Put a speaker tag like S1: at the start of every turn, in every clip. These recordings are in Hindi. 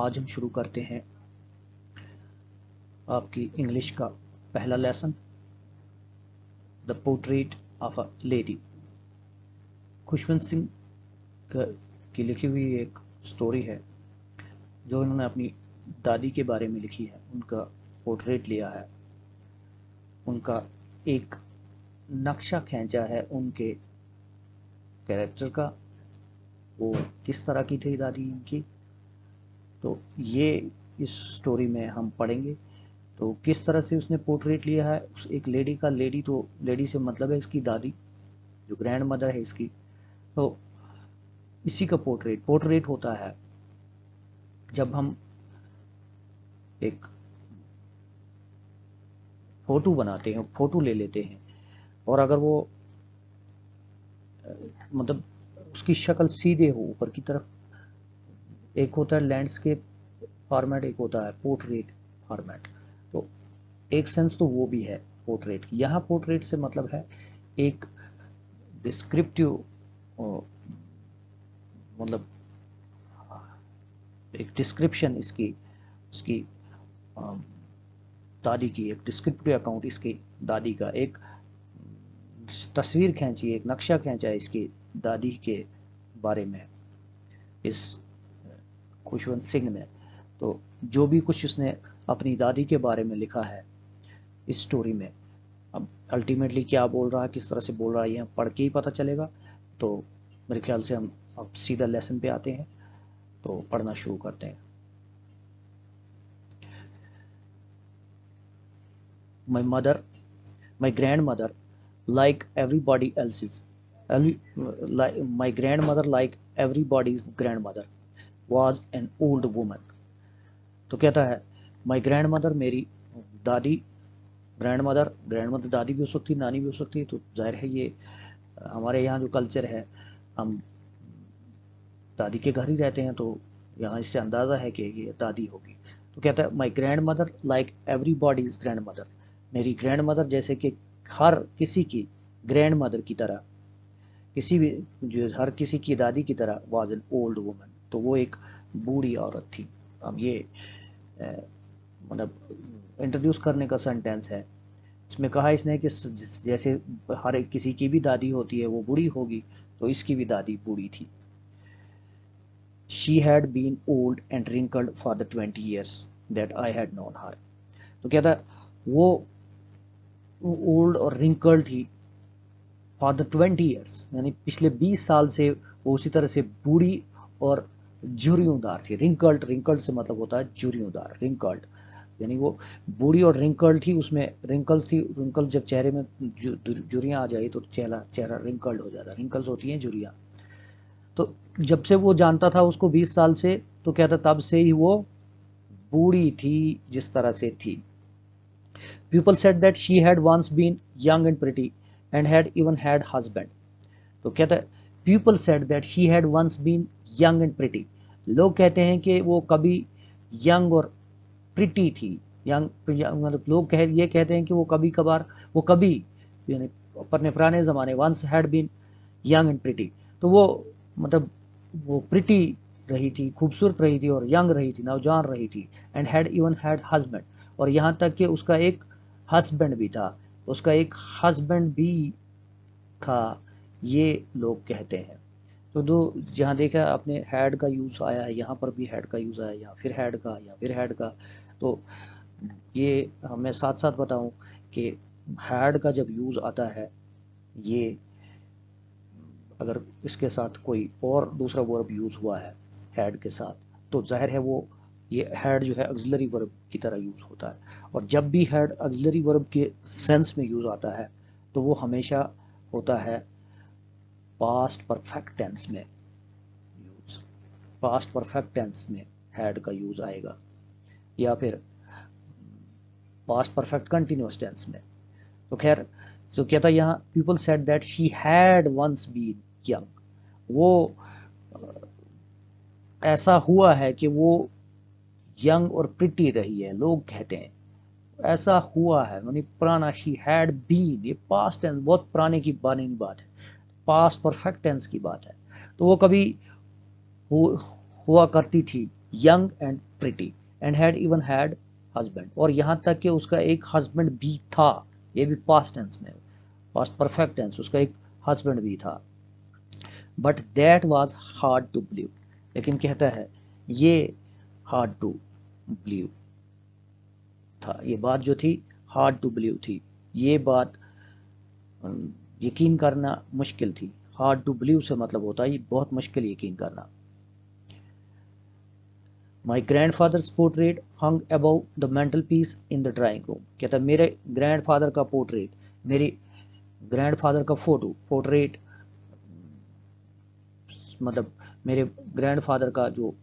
S1: आज हम शुरू करते हैं आपकी इंग्लिश का पहला lesson, the portrait of a lady. Khushwant Singh की लिखी हुई एक स्टोरी है जो इन्होंने अपनी दादी के बारे में लिखी है। उनका पोर्ट्रेट लिया है, उनका एक नक्शा खींचा है उनके कैरेक्टर का, वो किस तरह की थी दादी इनकी। तो ये इस स्टोरी में हम पढ़ेंगे। तो किस तरह से उसने पोर्ट्रेट लिया है उस एक लेडी का। लेडी तो लेडी से मतलब है इसकी दादी, जो ग्रैंड मदर है इसकी। तो इसी का पोर्ट्रेट होता है जब हम एक फोटो बनाते हैं, फोटो ले लेते हैं, और अगर वो मतलब उसकी शक्ल सीधे हो ऊपर की तरफ। एक होता है लैंडस्केप फॉर्मेट, एक होता है पोर्ट्रेट फॉर्मेट। तो एक सेंस तो वो भी है पोर्ट्रेट की। यहाँ पोर्ट्रेट से मतलब है एक डिस्क्रिप्टिव, मतलब एक डिस्क्रिप्शन इसकी, उसकी दादी की एक डिस्क्रिप्टिव अकाउंट इसकी दादी का, एक तस्वीर खींची, एक नक्शा खींचा है इसकी दादी के बारे में इस खुशवंत सिंह ने। तो जो भी कुछ उसने अपनी दादी के बारे में लिखा है इस स्टोरी में, अब अल्टीमेटली क्या बोल रहा है, किस तरह से बोल रहा है, ये पढ़ के ही पता चलेगा। तो मेरे ख्याल से हम अब सीधा लेसन पे आते हैं, तो पढ़ना शुरू करते हैं। My mother, my grandmother, like everybody else's, my grandmother, like everybody's grandmother, was an old woman. तो कहता है my grandmother, मेरी दादी, ग्रैंडमदर दादी भी हो सकती है, नानी भी हो सकती है। तो जाहिर है ये हमारे यहाँ जो कल्चर है, हम दादी के घर ही रहते हैं, तो यहाँ इससे अंदाज़ा है कि ये दादी होगी। तो कहता है my grand mother like everybody's grand mother, मेरी ग्रैंड मदर जैसे कि हर किसी की ग्रैंड मदर की तरह, किसी भी जो हर किसी की दादी की तरह, वाज एन ओल्ड वुमन, तो वो एक बूढ़ी औरत थी। अब ये मतलब इंट्रोड्यूस करने का सेंटेंस है। इसमें कहा इसने कि जैसे हर एक किसी की भी दादी होती है वो बूढ़ी होगी, तो इसकी भी दादी बूढ़ी थी। She had been old and wrinkled for the 20 years that I had known her. तो कहता है वो ओल्ड और रिंकल्ड थी फॉर द 20 ईयर्स, यानी पिछले 20 साल से वो उसी तरह से बूढ़ी और झुर्रियोंदार थी। रिंकल्ड से मतलब होता है झुर्रियोंदार, रिंकल्ड यानी वो बूढ़ी और रिंकल्ड थी। उसमें रिंकल्स थी, रिंकल्स जब चेहरे में झुर्रियाँ आ जाए तो चेहरा रिंकल्ड हो जाता है। रिंकल्स होती हैं झुर्रियाँ। तो जब से वो जानता था उसको 20 साल से, तो कहता तब से ही वो बूढ़ी थी जिस तरह से थी। People said that she had once been young and pretty and had even had husband. तो कहता है people said that she had once been young and pretty, लोग कहते हैं कि वो कभी यंग और प्रिटी थी। यंग मतलब लोग ये कहते हैं कि वो कभी कभार, वो कभी यानी अपने पुराने ज़माने, once had been young and pretty, तो वो मतलब वो प्रिटी रही थी, खूबसूरत रही थी और यंग रही थी, नौजवान रही थी। And had even had husband, और यहाँ तक कि उसका एक हस्बैंड भी था, उसका एक हस्बैंड भी था, ये लोग कहते हैं। तो दो जहाँ देखा आपने हैड का यूज़ आया है, यहाँ पर भी हैड का यूज़ आया, यहाँ फिर हैड का, यहाँ फिर हैड का। तो ये मैं साथ साथ बताऊं कि हैड का जब यूज़ आता है, ये अगर इसके साथ कोई और दूसरा वर्ब यूज़ हुआ है हैड के साथ, तो जाहिर है वो ये हैड जो है ऑक्सिलरी वर्ब की तरह यूज़ होता है। और जब भी हैड ऑक्सिलरी वर्ब के सेंस में यूज़ आता है तो वो हमेशा होता है पास्ट परफेक्ट टेंस में यूज़। पास्ट परफेक्ट टेंस में हैड का यूज़ आएगा, या फिर पास्ट परफेक्ट कंटिन्यूस टेंस में। तो खैर, जो क्या था यहाँ, people said that she had once been young, वो ऐसा हुआ है कि वो यंग और प्रिटी रही है, लोग कहते हैं ऐसा हुआ है, यानी पुराना। शी हैड बीन, ये पास्ट टेंस, बहुत पुराने की बानी बात है, पास्ट परफेक्ट टेंस की बात है। तो वो कभी हुआ करती थी young and pretty and had even had husband, और यहाँ तक कि उसका एक हस्बैंड भी था, ये भी पास्ट टेंस में, पास्ट परफेक्ट टेंस, उसका एक हस्बैंड भी था। But that was hard to believe, लेकिन कहता है ये हार्ड टू बिलीव था, ये बात जो थी हार्ड टू बिलीव थी, ये बात यकीन करना मुश्किल थी। हार्ड टू बिलीव से मतलब होता है ये बहुत मुश्किल यकीन करना। My grandfather's portrait hung above the mantelpiece in the drawing room, कहता मेरे ग्रैंड फादर का पोर्ट्रेट, मेरी ग्रैंड फादर का फोटो, पोर्ट्रेट मतलब मेरे ग्रैंड फादर का जो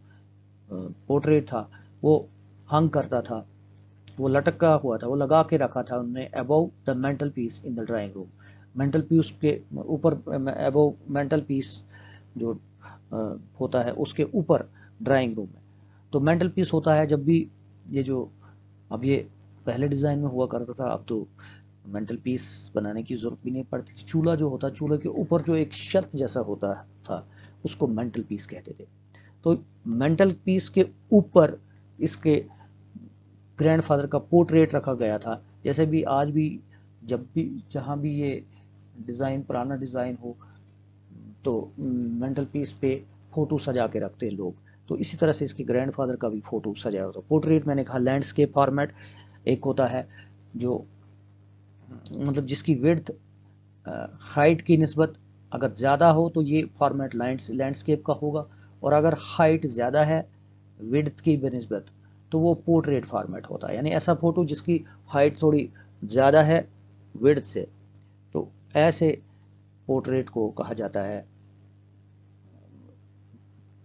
S1: पोर्ट्रेट था वो हंग करता था, वो लटका हुआ था, वो लगा के रखा था उन्होंने above the mantelpiece in the drawing room, mental peace के ऊपर, अबव मेंटल पीस जो होता है उसके ऊपर ड्राइंग रूम में। तो मेंटल पीस होता है जब भी ये जो, अब ये पहले डिज़ाइन में हुआ करता था, अब तो मेंटल पीस बनाने की ज़रूरत भी नहीं पड़ती। चूल्हा जो होता है, चूल्हे के ऊपर जो एक शेल्फ जैसा होता था उसको मेंटल पीस कहते थे। तो मेंटल पीस के ऊपर इसके ग्रैंडफादर का पोर्ट्रेट रखा गया था। जैसे भी आज भी जब भी जहाँ भी ये डिज़ाइन, पुराना डिज़ाइन हो तो मेंटल पीस पे फ़ोटो सजा के रखते हैं लोग, तो इसी तरह से इसके ग्रैंडफादर का भी फ़ोटो सजाया होता। पोर्ट्रेट मैंने कहा लैंडस्केप फॉर्मेट, एक होता है जो मतलब जिसकी विड्थ हाइट की निस्बत अगर ज़्यादा हो तो ये फॉर्मेट लैंडस्केप का होगा, और अगर हाइट ज़्यादा है विड्थ की बनिस्बत तो वो पोर्ट्रेट फॉर्मेट होता है, यानी ऐसा फ़ोटो जिसकी हाइट थोड़ी ज़्यादा है विड्थ से, तो ऐसे पोर्ट्रेट को कहा जाता है,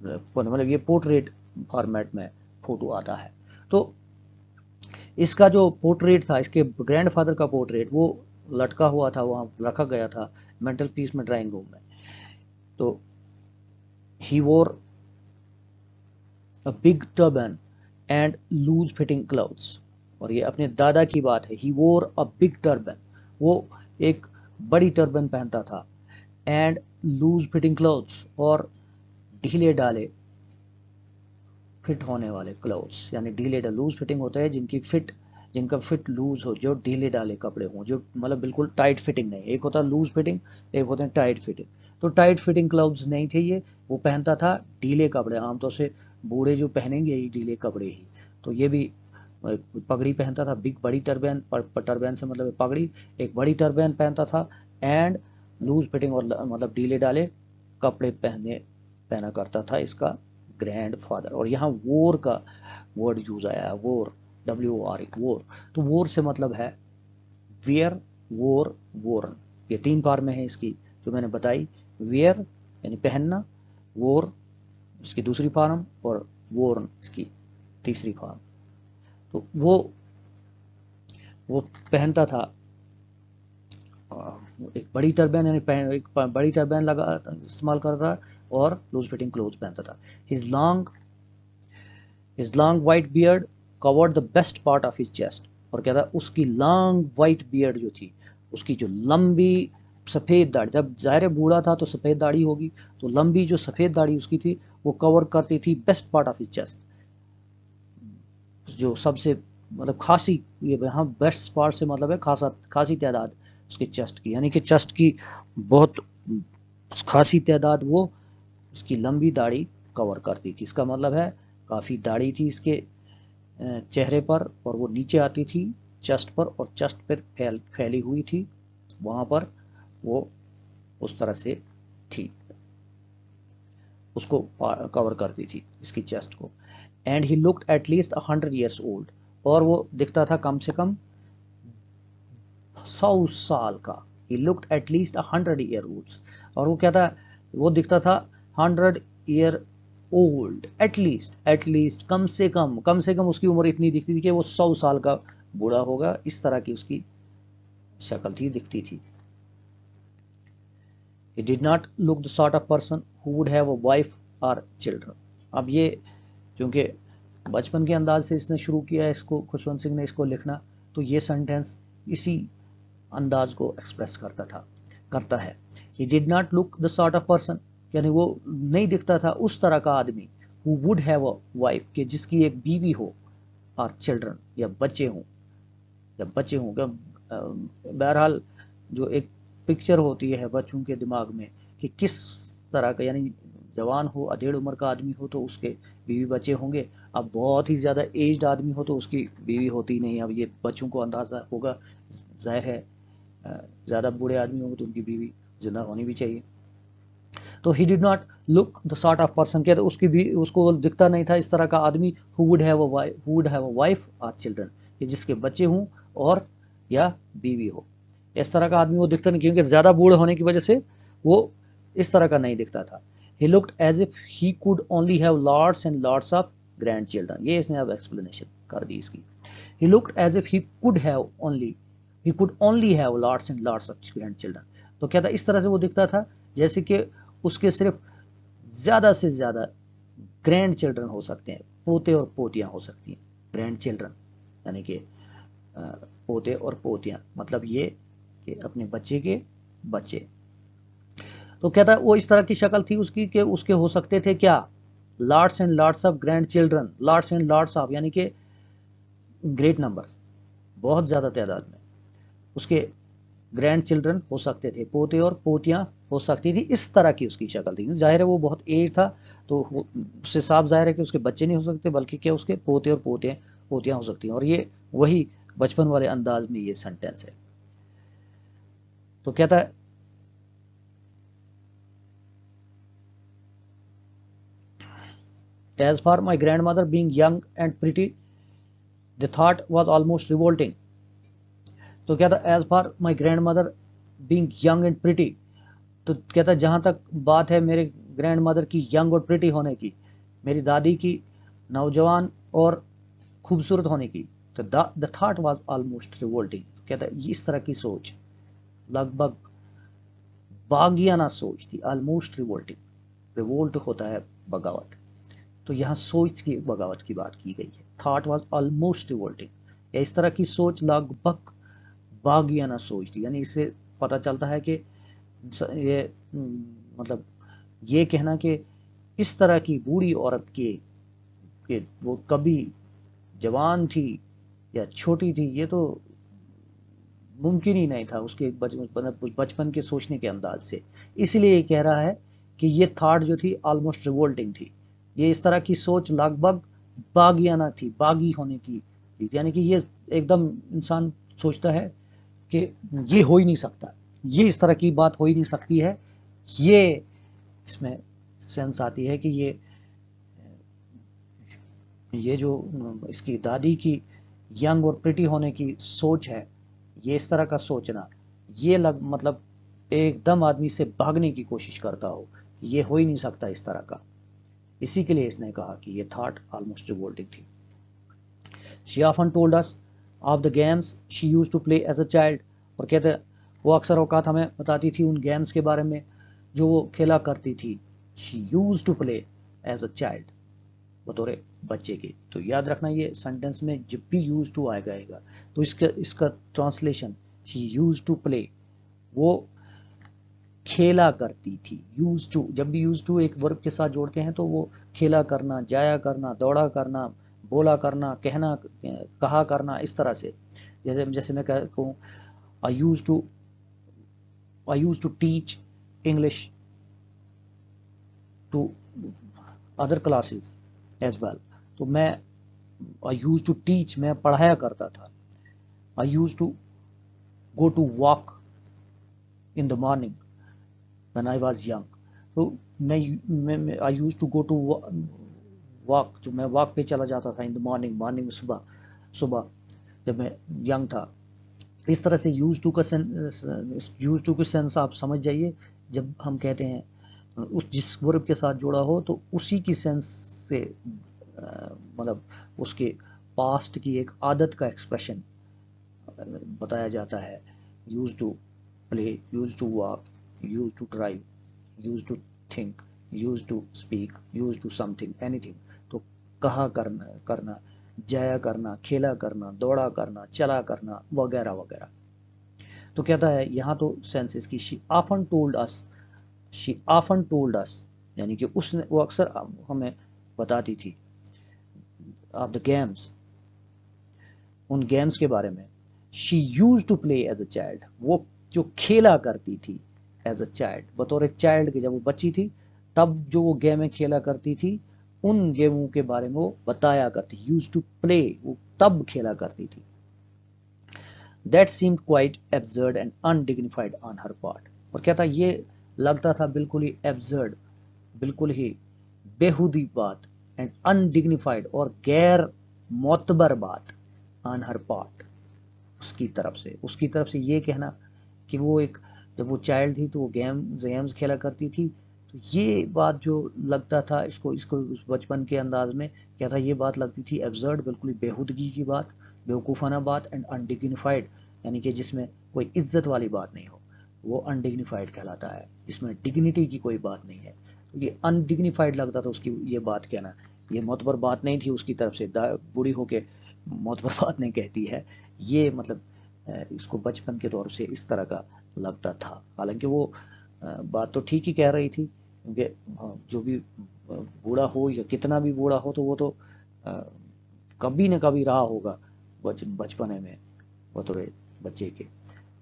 S1: मतलब ये पोर्ट्रेट फॉर्मेट में फ़ोटो आता है। तो इसका जो पोर्ट्रेट था, इसके ग्रैंडफादर का पोर्ट्रेट, वो लटका हुआ था, वहाँ रखा गया था मेंटल पीस में, ड्राइंग रूम में। तो he wore a big turban and loose fitting clothes, और ये अपने दादा की बात है। ही वोर अ बिग टर्बन, वो एक बड़ी टर्बन पहनता था, एंड लूज फिटिंग क्लोथ्स, और ढीले डाले फिट होने वाले क्लोथ्स, यानी ढीले डाले, लूज फिटिंग होता है जिनका फिट लूज हो, जो ढीले डाले कपड़े हों, जो मतलब बिल्कुल टाइट फिटिंग नहीं। एक होता है लूज फिटिंग, एक होते हैं टाइट फिटिंग। तो टाइट फिटिंग क्लोथ्स नहीं थे ये, वो पहनता था ढीले कपड़े, आमतौर से बूढ़े जो पहनेंगे ये ढीले कपड़े ही। तो ये भी पगड़ी पहनता था, बिग बड़ी टर्बन, टर्बन से मतलब पगड़ी, एक बड़ी टर्बन पहनता था, एंड लूज फिटिंग और मतलब ढीले डाले कपड़े पहना करता था इसका ग्रैंडफादर। और यहाँ वोर का वर्ड यूज आया है, वोर, WOR, वोर। तो वोर से मतलब है वियर, वोर, वोरन, ये 3 फॉर्म है इसकी जो मैंने बताई। वियर यानी पहनना, वोर इसकी दूसरी फॉर्म, और वोरन इसकी तीसरी फॉर्म। तो वो पहनता था एक बड़ी टर्बन, यानी एक बड़ी टर्बन लगा इस्तेमाल करता था, और लूज फिटिंग क्लोथ पहनता था। His long white beard covered the best part of his chest, और कहता उसकी लॉन्ग वाइट बियर्ड जो थी, उसकी जो लंबी सफ़ेद दाढ़ी, जब ज़ाहिर बूढ़ा था तो सफ़ेद दाढ़ी होगी, तो लंबी जो सफ़ेद दाढ़ी उसकी थी वो कवर करती थी best part of his chest, जो सबसे मतलब खासी, ये यहाँ बेस्ट पार्ट से मतलब है खासी तादाद उसके चेस्ट की, यानी कि चेस्ट की बहुत खासी तादाद वो उसकी लंबी दाढ़ी कवर करती थी। इसका मतलब है काफ़ी दाढ़ी थी इसके चेहरे पर, और वो नीचे आती थी चेस्ट पर, और चेस्ट पर फैली हुई थी, वहाँ पर वो उस तरह से थी, उसको कवर करती थी इसकी चेस्ट को। And he looked at least 100 years old, और वो दिखता था कम से कम 100 साल का। He looked at least 100 year old, और वो क्या था, वो दिखता था 100 ईयर ओल्ड, एटलीस्ट कम से कम उसकी उम्र इतनी दिखती थी कि वो 100 साल का बूढ़ा होगा, इस तरह की उसकी शक्ल थी, दिखती थी। He did not look the sort of person who would have a wife or children. अब ये चूँकि बचपन के अंदाज से इसने शुरू किया है इसको, खुशवंत सिंह ने इसको लिखना, तो ये सेंटेंस इसी अंदाज को एक्सप्रेस करता है। He did not look the sort of person, यानी वो नहीं दिखता था उस तरह का आदमी who would have a wife, कि जिसकी एक बीवी हो, और चिल्ड्रन या बच्चे हों, बहरहाल जो एक पिक्चर होती है बच्चों के दिमाग में कि किस तरह का, यानी जवान हो, अधेड़ उम्र का आदमी हो तो उसके बीवी बच्चे होंगे। अब बहुत ही ज़्यादा एज्ड आदमी हो तो उसकी बीवी होती नहीं। अब ये बच्चों को अंदाज़ा होगा, जाहिर है ज़्यादा बूढ़े आदमी होंगे तो उनकी बीवी जिंदा होनी भी चाहिए। तो he did not look the sort of person, क्या उसकी भी उसको दिखता नहीं था इस तरह का आदमी who would have a wife और चिल्ड्रन, कि जिसके बच्चे हों और या बीवी हो। इस तरह का आदमी वो दिखता नहीं, क्योंकि ज़्यादा बूढ़े होने की वजह से वो इस तरह का नहीं दिखता था। He looked as if he could only have lots and lots of grandchildren, ये इसने अब एक्सप्लेनेशन कर दी इसकी। He looked as if he could only have lots and lots of grandchildren. तो क्या था, इस तरह से वो दिखता था जैसे कि उसके सिर्फ ज़्यादा से ज़्यादा ग्रैंड चिल्ड्रन हो सकते हैं, पोते और पोतियां हो सकती हैं। ग्रैंड चिल्ड्रन यानी कि पोते और पोतियां, मतलब ये कि अपने बच्चे के बच्चे। तो क्या था, वो इस तरह की शक्ल थी उसकी कि उसके हो सकते थे क्या, lots and lots of grand children, lots and lots of यानी कि ग्रेट नंबर, बहुत ज़्यादा तादाद में उसके ग्रैंड चिल्ड्रन हो सकते थे, पोते और पोतियां हो सकती थी। इस तरह की उसकी शक्ल थी। जाहिर है वो बहुत एज था, तो उससे साफ जाहिर है कि उसके बच्चे नहीं हो सकते, बल्कि क्या उसके पोते और पोतियां हो सकती हैं। और ये वही बचपन वाले अंदाज में ये सेंटेंस है। तो कहता है, as for my grandmother being young and pretty the thought was almost revolting. तो क्या था, as for my grandmother being young and pretty, तो कहता है जहाँ तक बात है मेरे ग्रैंड मदर की यंग और प्रिटी होने की, मेरी दादी की नौजवान और खूबसूरत होने की, तो the thought was almost revolting. कहता है इस तरह की सोच लगभग बागियाना सोच थी, ऑलमोस्ट रिवोल्टिंग। रिवोल्ट होता है बगावत, तो यहाँ सोच की बगावत की बात की गई है। थॉट वाज ऑलमोस्ट रिवोल्टिंग, या इस तरह की सोच लगभग बागियाना सोच थी। यानी इससे पता चलता है कि ये मतलब ये कहना कि इस तरह की बूढ़ी औरत के कि वो कभी जवान थी या छोटी थी, ये तो मुमकिन ही नहीं था उसके बचपन के सोचने के अंदाज से। इसलिए ये कह रहा है कि ये थॉट जो थी ऑलमोस्ट रिवोल्टिंग थी। ये इस तरह की सोच लगभग बागियाना थी, बागी होने की थी। यानी कि ये एकदम इंसान सोचता है कि ये हो ही नहीं सकता, ये इस तरह की बात हो ही नहीं सकती है। ये इसमें सेंस आती है कि ये जो इसकी दादी की यंग और प्रिटी होने की सोच है, ये इस तरह का सोचना, ये मतलब एकदम आदमी से भागने की कोशिश करता हो, ये हो ही नहीं सकता इस तरह का। इसी के लिए इसने कहा कि ये थॉट ऑलमोस्ट रिवोल्टिंग थी। She often told us of the games she use to play as a child. और कहते वो अक्सर औकात हमें बताती थी उन गेम्स के बारे में जो वो खेला करती थी। She use to play as a child, बतौर बच्चे के। तो याद रखना ये सेंटेंस में जब भी यूज टू आएगा तो इसका translation she use to play, वो खेला करती थी। यूज टू, जब भी यूज टू एक वर्ब के साथ जोड़ते हैं तो वो खेला करना, जाया करना, दौड़ा करना, बोला करना, कहना, कहा करना, इस तरह से। जैसे जैसे मैं कहूँ I use to teach English to other classes as well. तो मैं आई यूज टू टीच, मैं पढ़ाया करता था। I use to go to walk in the morning when I was young. तो मैं I use to go to walk, जो मैं वॉक पे चला जाता था इन द मॉर्निंग, मॉर्निंग में सुबह सुबह जब मैं यंग था। इस तरह से यूज टू का सेंस आप समझ जाइए। जब हम कहते हैं उस जिस वर्ब के साथ जुड़ा हो तो उसी की सेंस से मतलब उसके पास्ट की एक आदत का एक्सप्रेशन बताया जाता है। Use to play, use to walk, use to drive, use to think, use to speak, use to something, anything. तो कहा करना, जाया करना, खेला करना, दौड़ा करना, चला करना, वगैरह वगैरह। तो कहता है यहाँ तो सेंस इसकी शी ऑफन टोल्ड अस, यानी कि उसने वो अक्सर हमें बताती थी, ऑफ द गेम्स, उन गेम्स के बारे में। She use to play as a child, वो जो खेला करती थी एज अ चाइल्ड, बतौर एक चाइल्ड के, जब वो बच्ची थी तब जो वो गेमें खेला करती थी, उन गेमों के बारे में वो बताया करती, यूज टू प्ले, वो तब खेला करती थी। That seemed quite absurd and undignified on her part, और क्या था, ये लगता था बिल्कुल ही एब्सर्ड, बिल्कुल ही बेहुदी बात, एंड अनडिग्निफाइड, और गैर मोतबर बात, ऑन हर पार्ट, उसकी तरफ से ये कहना कि वो एक, जब वो चाइल्ड थी तो वो गेम्स खेला करती थी, तो ये बात जो लगता था इसको इसको उस बचपन के अंदाज में क्या था, ये बात लगती थी एब्सर्ड, बिल्कुल ही बेहूदगी की बात, बेवकूफ़ाना बात, एंड अनडिग्निफाइड, यानी कि जिसमें कोई इज्जत वाली बात नहीं हो, वो अनडिग्निफाइड कहलाता है, जिसमें डिग्निटी की कोई बात नहीं है। तो ये अनडिग्निफाइड लगता था उसकी ये बात कहना, ये मोतबर बात नहीं थी उसकी तरफ से, बूढ़ी होके मोतबर बात नहीं कहती है, ये मतलब इसको बचपन के दौर से इस तरह का लगता था। हालांकि वो बात तो ठीक ही कह रही थी, क्योंकि जो भी बूढ़ा हो या कितना भी बूढ़ा हो, तो वो तो कभी न कभी रहा होगा बचपने में बतौर बच्चे के।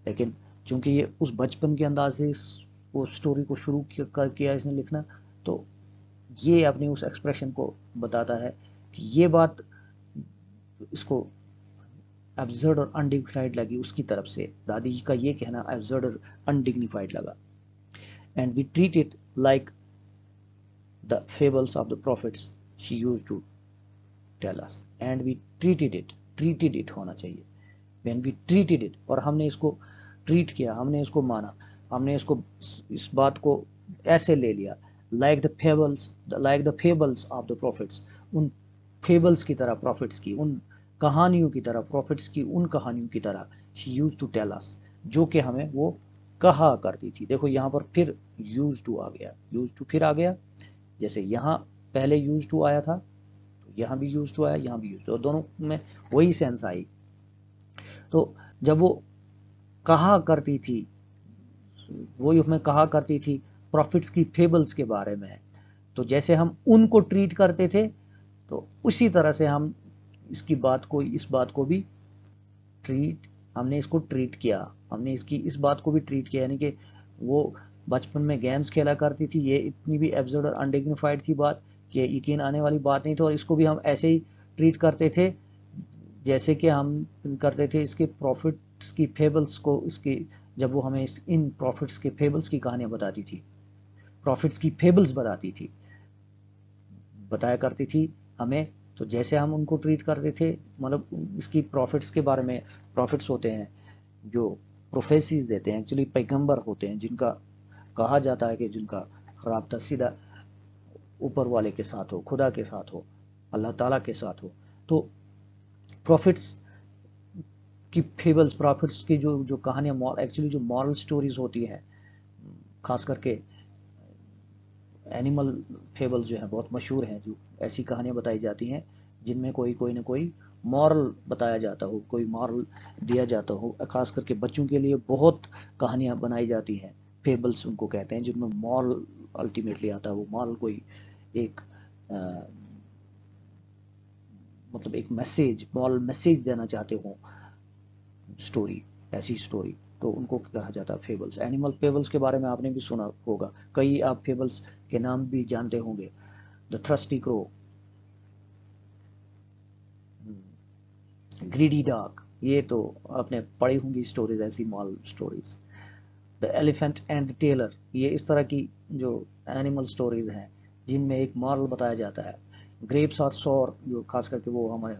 S1: लेकिन चूंकि ये उस बचपन के अंदाज से वो स्टोरी को शुरू किया इसने लिखना, तो ये अपने उस एक्सप्रेशन को बताता है कि ये बात इसको एब्सर्ड और अनडिग्निफाइड लगी उसकी तरफ से, दादी जी का ये कहना एब्सर्ड और अनडिग्निफाइड लगा। And we treat it like the fables of the prophets she use to tell us, and we treated it होना चाहिए, व्हेन वी ट्रीटेड इट, और हमने इसको ट्रीट किया, हमने इसको माना, हमने इसको, इस बात को ऐसे ले लिया, like the fables of the profits, उन फेबल्स की तरह, प्रॉफिट्स की उन कहानियों की तरह, प्रॉफिट्स की उन कहानियों की तरह, she use to tell us, जो कि हमें वो कहा करती थी। देखो यहाँ पर फिर यूज टू आ गया, यूज टू फिर आ गया, जैसे यहाँ पहले यूज टू आया था, तो यहाँ भी यूज टू आया, यहाँ भी यूज टू, और दोनों में वही सेंस आई। तो जब वो कहा करती थी, वो हमें कहा करती थी प्रॉफिट्स की फेबल्स के बारे में, तो जैसे हम उनको ट्रीट करते थे, तो उसी तरह से हम इस बात को भी ट्रीट हमने इसको ट्रीट किया, हमने इस बात को भी ट्रीट किया, यानी कि वो बचपन में गेम्स खेला करती थी, ये इतनी भी एब्सर्ड और अनडिग्निफाइड थी बात कि यकीन आने वाली बात नहीं, तो इसको भी हम ऐसे ही ट्रीट करते थे जैसे कि हम करते थे इसके प्रॉफिट्स की फेबल्स को, इसकी जब वो हमें इन प्रॉफिट्स के फेबल्स की कहानियाँ बताती थी, प्रॉफिट्स की फेबल्स बताती थी, बताया करती थी हमें, तो जैसे हम उनको ट्रीट करते थे, मतलब इसकी प्रॉफिट्स के बारे में, प्रॉफिट्स होते हैं जो प्रोफेसीज देते हैं, एक्चुअली पैगंबर होते हैं, जिनका कहा जाता है कि जिनका राब्ता सीधा ऊपर वाले के साथ हो, खुदा के साथ हो, अल्लाह ताला के साथ हो। तो प्रॉफिट्स की फेबल्स, प्रॉफिट्स की जो जो कहानियाँ, एक्चुअली जो मॉरल स्टोरीज होती है, खास करके एनिमल फेबल जो है बहुत मशहूर हैं, जो ऐसी कहानियाँ बताई जाती हैं जिनमें कोई ना कोई मॉरल बताया जाता हो, कोई मॉरल दिया जाता हो, खास करके बच्चों के लिए बहुत कहानियाँ बनाई जाती हैं, फेबल्स उनको कहते हैं, जिनमें मॉरल अल्टीमेटली आता है, वो मॉरल कोई एक मतलब एक मॉरल मैसेज देना चाहते हो स्टोरी, ऐसी स्टोरी, तो उनको कहा जाता है फेबल्स। एनिमल फेबल्स के बारे में आपने भी सुना होगा, कई आप फेबल्स के नाम भी जानते होंगे, the thirsty crow, greedy dog, ये तो आपने पढ़ी होंगी स्टोरीज, ऐसी moral stories. The elephant and the tailor, ये इस तरह की जो एनिमल स्टोरीज हैं जिनमें एक मॉरल बताया जाता है। ग्रेप्स और सॉर, जो खास करके वो हमारे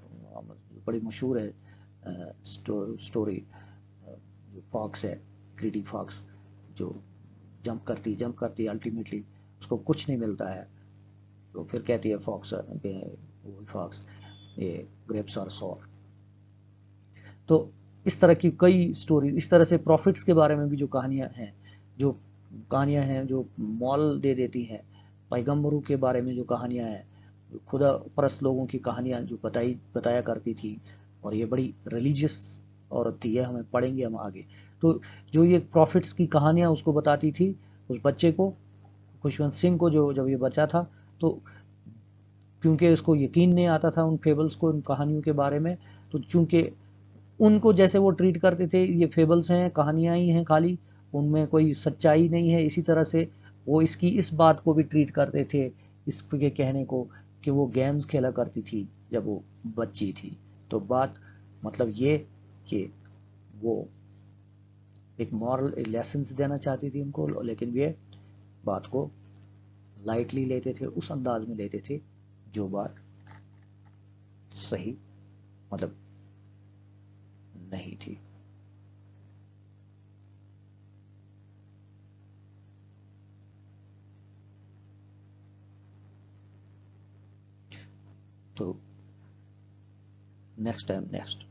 S1: बड़ी मशहूर है स्टोरी, जो फॉक्स है, ग्रीडी फॉक्स, जो जंप करती अल्टीमेटली उसको कुछ नहीं मिलता है, तो फिर कहती है फॉक्स, वो फॉक्स, ये ग्रेप्स और सॉर। तो इस तरह की कई स्टोरी, इस तरह से प्रॉफिट्स के बारे में भी जो कहानियाँ हैं जो मॉरल दे देती हैं, पैगंबरों के बारे में जो कहानियाँ हैं, खुदा परस्त लोगों की कहानियाँ जो बताया करती थी, और ये बड़ी रिलीजियस औरत थी, ये हमें पढ़ेंगे हम आगे। तो जो ये प्रॉफिट्स की कहानियाँ उसको बताती थी, उस बच्चे को, खुशवंत सिंह को, जो जब ये बच्चा था, तो क्योंकि उसको यकीन नहीं आता था उन फेबल्स को, उन कहानियों के बारे में। तो चूंकि उनको जैसे वो ट्रीट करते थे, ये फेबल्स हैं, कहानियाँ ही हैं खाली, उनमें कोई सच्चाई नहीं है, इसी तरह से वो इसकी इस बात को भी ट्रीट करते थे, इसके कहने को, कि वो गेम्स खेला करती थी जब वो बच्ची थी। तो बात मतलब ये कि वो एक मॉरल लेसन्स देना चाहती थी उनको, लेकिन वे बात को लाइटली लेते थे, उस अंदाज में लेते थे जो बात सही मतलब नहीं थी। तो नेक्स्ट टाइम नेक्स्ट